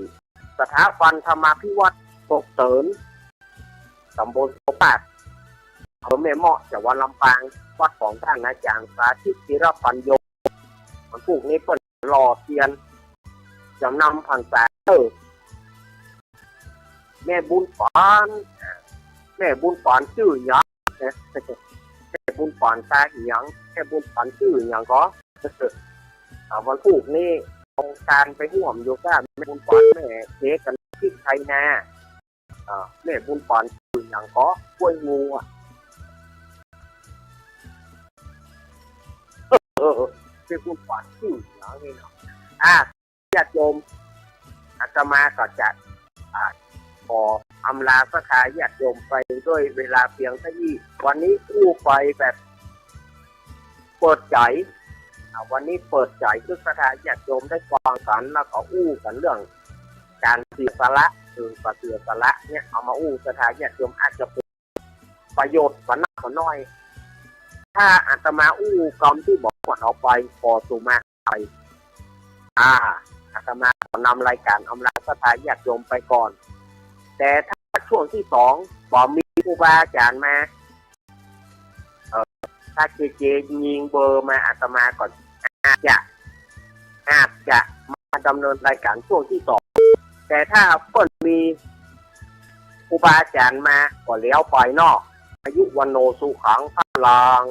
สถาบันธรรมาภิวัตน์ตกเสริญตำบลโสปาดอำเภอแม่เมาะจังหวัดลำปางวัดของท่านอาจารย์สาธิต ศิรปัญโยวันพุธนี้เปิดหล่อเทียนจำนำพันษาแม่บุญปานชื่อหยังแม่บุญปานตาหยังแม่บุญปานชื่อหยังก็วันพุธนี้องค์การไปห่วมโยก้าแม่บุญปานแม่เทกันที่ไทยนาแม่บุญปานชื่อหยังก็กล้วยงูแม่บุญปานชื่อหยังนี่เนาะ ถ้าญาติโยมอาตมาก็จะขออำลาสักการญาติโยมไปด้วยเวลาเพียงเท่านี้วันนี้อู้ไปแบบเปิดใจวันนี้เปิดใจทุกสถานญาติโยมได้ฟังกันแล้วก็อู้กันเรื่องการเสียสละเสียสละเนี่ยเอามาอู้สถานญาติโยมอาจจะเป็นประโยชน์กันหน่อยถ้าอาตมาอู้กรรมที่บอกว่าเอาไปพอสุมาไปอาตมาขอนำรายการอำลาสถานญาติโยมไปก่อนแต่ถ้าช่วงที่สองบอกมีครูบาอาจารย์มาถ้าเจยิงเบอร์มาอาตมาก่อนอาจจะมาดำเนินรายการช่วงที่สองแต่ถ้าเพิ่นมีครูบาอาจารย์มาก็เลี้ยวไปนอกอายุวันโนสุขังพลัง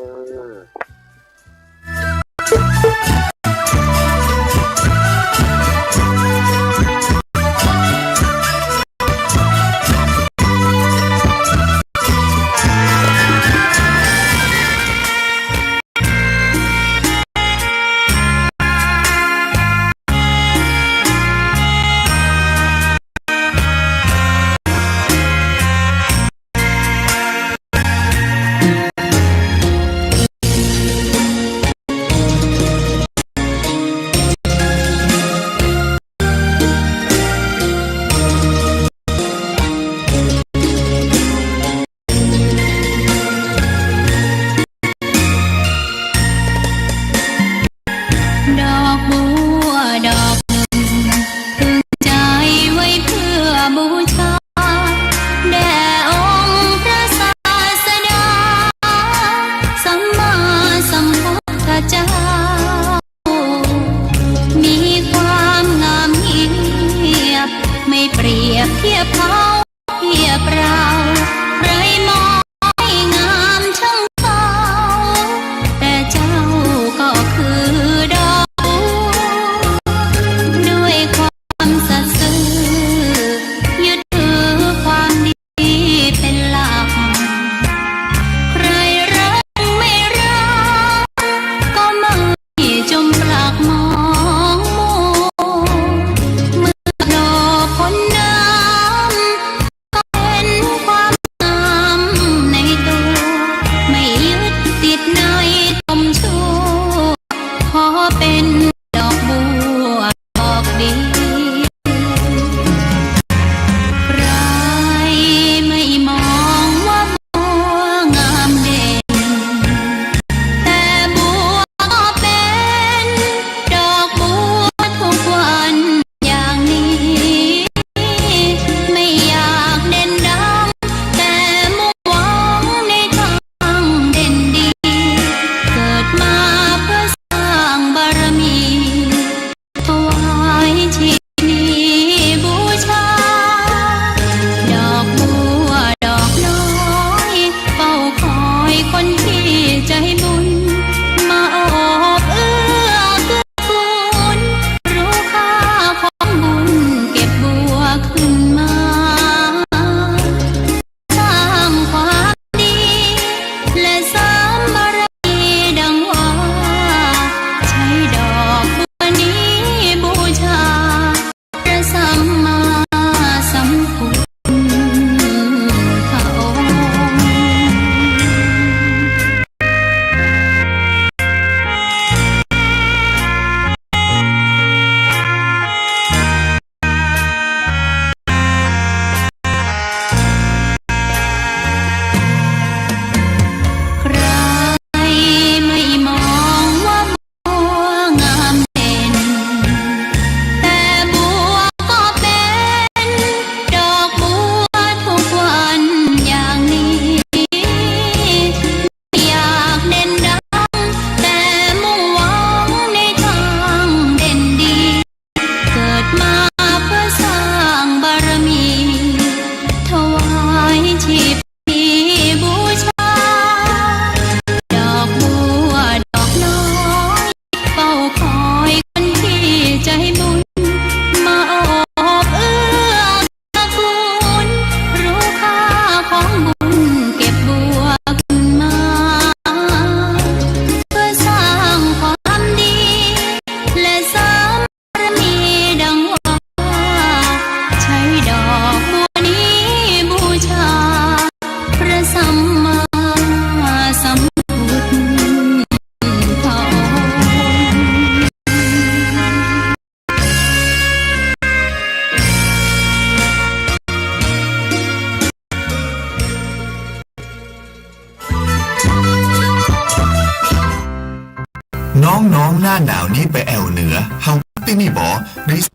หน้าหนาวนี้ไปแอวเหนือเฮาที่นี่บ่ริส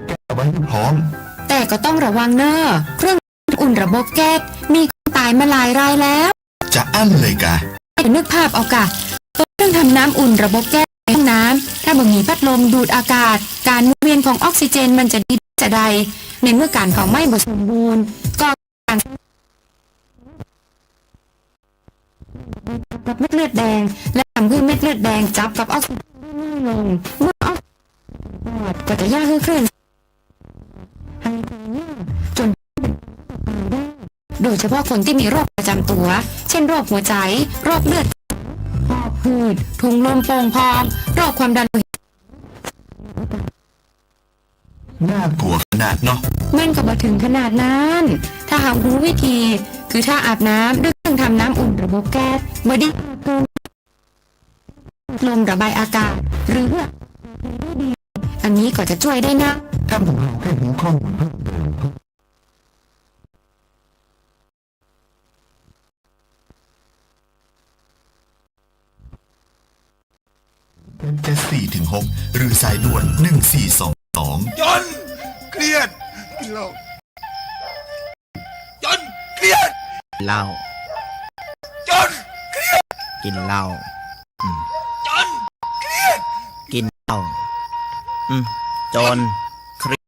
แก้ไว้ให้พร้อมแต่ก็ต้องระวังเนอะเครื่องอุ่นระบบแก๊สมีคนตายมาหลายรายแล้วจะอั้นเลยกะนึกภาพเอากะตัวเครื่องทำน้ำอุ่นระบบแก๊สในห้องน้ำถ้าบ่มีพัดลมดูดอากาศการหมุนเวียนของออกซิเจนมันจะดีจะใดในเมื่อการเผาไหม้บ่สมบูรณ์ก็การกับเม็ดเลือดแดงและทำให้เม็ดเลือดแดงจับกับออกซิเจนง่ายลงเมื่อออกซิเจนก็จะยากให้เคลื่อนจนโดยเฉพาะคนที่มีโรคประจำตัวเช่นโรคหัวใจโรคเลือดหอบหืดถุงลมโป่งพองโรคความดันโลหิตน่ากลัวขนาดเนาะมันก็บ่ถึงขนาดนั้นถ้าหากรู้วิธีคือถ้าอาบน้ำด้วยเครื่องทำน้ำอุ่นระบบแก๊สบ่ได้ลมระบายอากาศหรืออันนี้ก็จะช่วยได้นะถ้าผมเอาแค่หูข้อมูลเพิ่มเติมเป็นแค่4-6หรือสายด่วน1422จนเครียดกินเหล้าจนเครียดเหล้าจนเครียดกินเหล้าจนเครียดกินเหล้าจนเครียด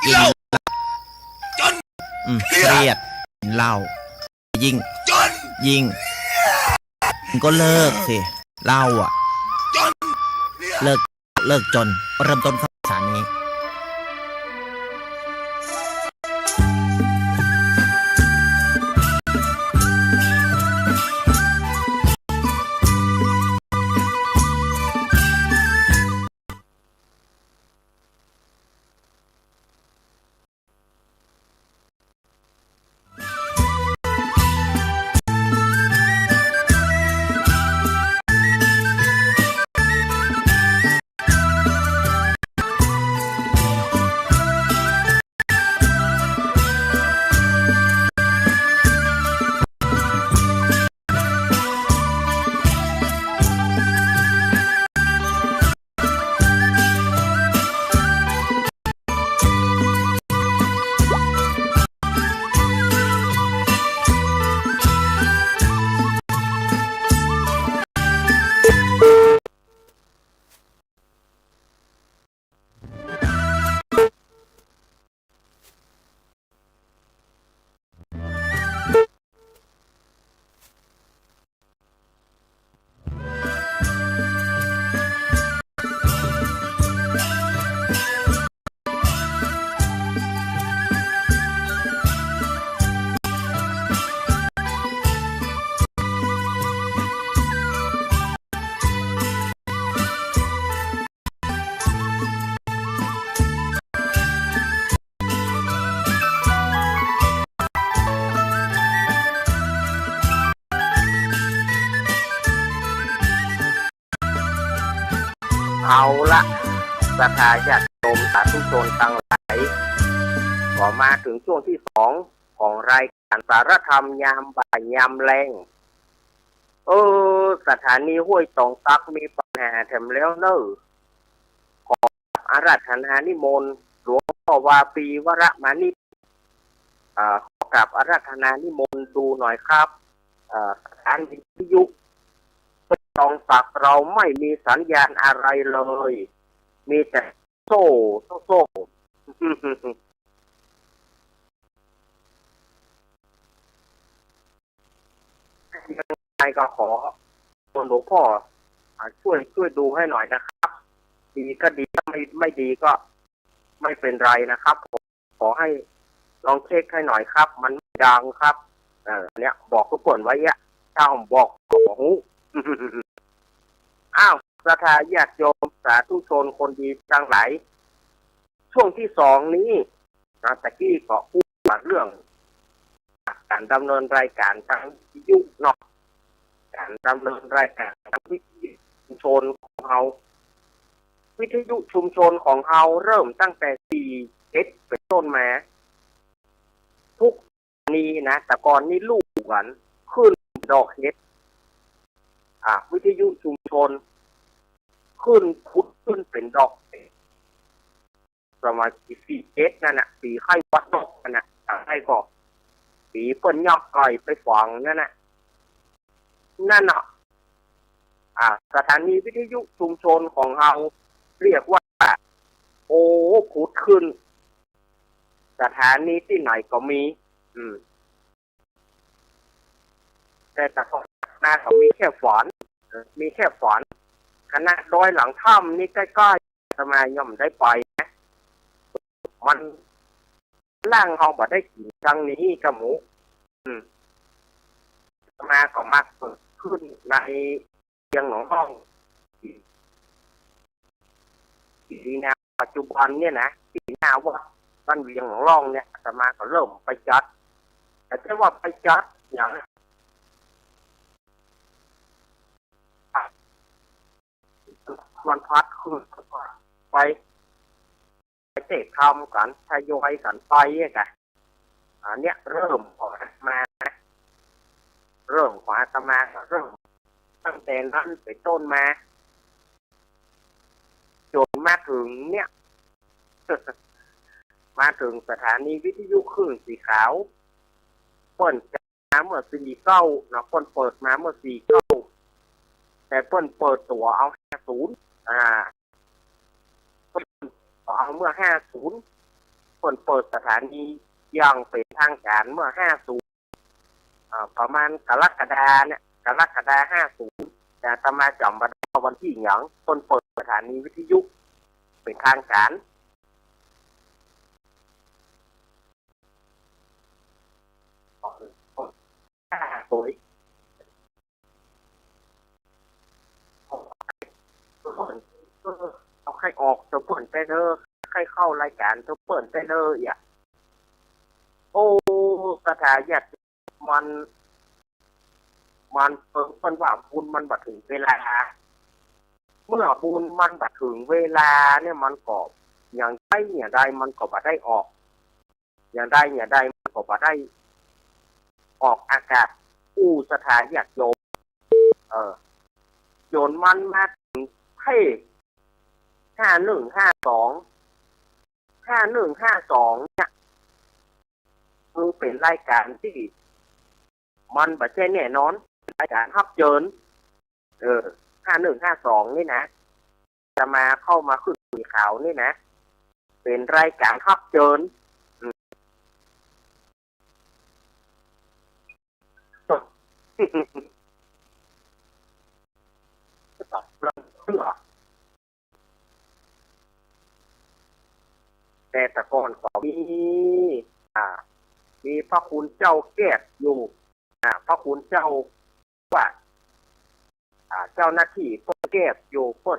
กินเหล้าจนเครียดกินเหล้ายิ่งจนก็เลิกสิเหล้าอ่ะจนเลิกจนเริ่มต้นข้อสารนี้ เอาละศรัทธาญาติโยมสาธุชนทั้งหลายก็มาถึงช่วงที่2ของรายการสารธรรมยามบ่ายยามแลงสถานีห้วยตองตักมีปัญหาแถมแล้วเนอะขออาราธนานิมนต์หลวงพ่อวาปีวรมานิขอกับอาราธนานิมนต์ดูหน่อยครับสถานีวิทยุตองตักเราไม่มีสัญญาณอะไรเลยมีแต่โซ่ยังไงก็ขอหลวงพ่อช่วยดูให้หน่อยนะครับดีก็ดีไม่ดีก็ไม่เป็นไรนะครับขอให้ลองเช็คให้หน่อยครับมันไม่ดังครับเนี่ยบอกทุกคนไว้อะถ้าผมบอกหูอ้าวศรัทธาญาติโยมสาธุชนคนดีทั้งหลายช่วงที่2นี้ตะกี้ก็พูดเรื่องการดำเนินรายการทางวิทยุเนาะการดำเนินรายการทางวิทยุชุมชนของเราวิทยุชุมชนของเราเริ่มตั้งแต่ปี7เป็นต้นมาทุกนี้นะแต่ก่อนนี้ลูกกันขึ้นดอกเฮ็ด วิทยุชุมชนขึ้นพุทธขึ้นเป็นดอกประมาณปีเจ็ดนั่นน่ะปีไข้วัดดอกนั่นน่ะไข้ก็ปีเปิ้นยอกไก่ไปฝังนั่นน่ะสถานีวิทยุชุมชนของเราเรียกว่าโอ้พุทธขึ้นสถานีที่ไหนก็มีแต่ก่อนหน้าเขามีแค่ฝันคณะดอยหลังถ้ำนี่ใกล้ๆทำไมย่อมได้ไปนะมันล่างเขาบ่ได้กินครั้งนี้กับหมูมาก็มาเกิดขึ้นในเชียงหนองห้องที่นาปัจจุบันเนี่ยนะที่นาว่าบ้านเวียงหนองร่องเนี่ยอาตมาก็เริ่มไปจัดแต่แค่ว่าไปจัดอย่างวันพัดขึ้นไปเตะทำกันทยอยกันไปกันเนี้ยเริ่มของอาตมาเริ่มของอาตมาเริ่มตั้งแต่นั้นไปต้นมาจนมาถึงเนี่ย มาถึงสถานีวิทยุคลื่นสีขาวเปิดมาเมื่อ49นะเปิดเปิดมาเมื่อ49แต่เปิดตัวเอา50เปิดเอาเมื่อ50เปิดสถานีอย่างเป็นทางการเมื่อ50ประมาณกรกฎา50แต่ตมาจำวันที่หยังเปิดสถานีวิทยุเป็นทางการสวยเอาใครออกจะเปิดไปเถอะใครเข้ารายการจะเปิดไปเลยโอ้สถานีมันเปิดว่าบุญมันบัดถึงเวลาเมื่อบุญมันบัดถึงเวลาเนี่ยมันก็อย่างใดมันก็บัดได้ออกอย่างใดมันก็บัดได้ออกอากาศสถานีโยมโยนมันมาถึงให้5152เนี่ยคือเป็นรายการที่มันบัดใช่แน่นอนรายการฮับเจิน5152นี่นะจะมาเข้ามาขึ้นสีขาวนี่นะเป็นรายการฮับเจินแต่ตะกอนก็มีพระคุณเจ้าแก้วอยู่พระคุณเจ้าว่าเจ้าหน้าที่ก็แก้วอยู่ก็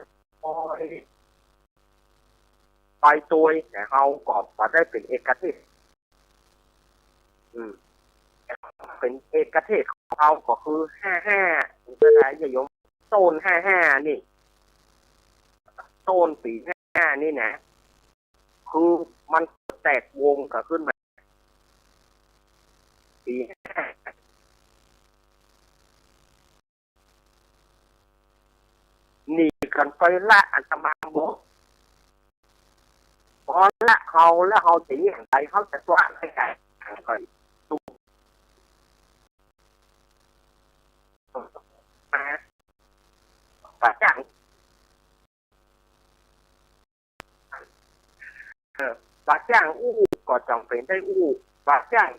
ไปตัวแต่เขาก็ได้เป็นเอกเทศเป็นเอกเทศของเขาก็คือ55สถานียมโซน55นี่โซนปี55นี่นะคือมันแตกวงก็ขึ้นมาปีนี่กันไปละอัตมาบอกพอละเขาแล้วเขาจะอย่างไรเขาจะสว่างให้กันก็ดูมาป่าจ้างป่าจ้างก็จำเป็นได้ป่าจ้าง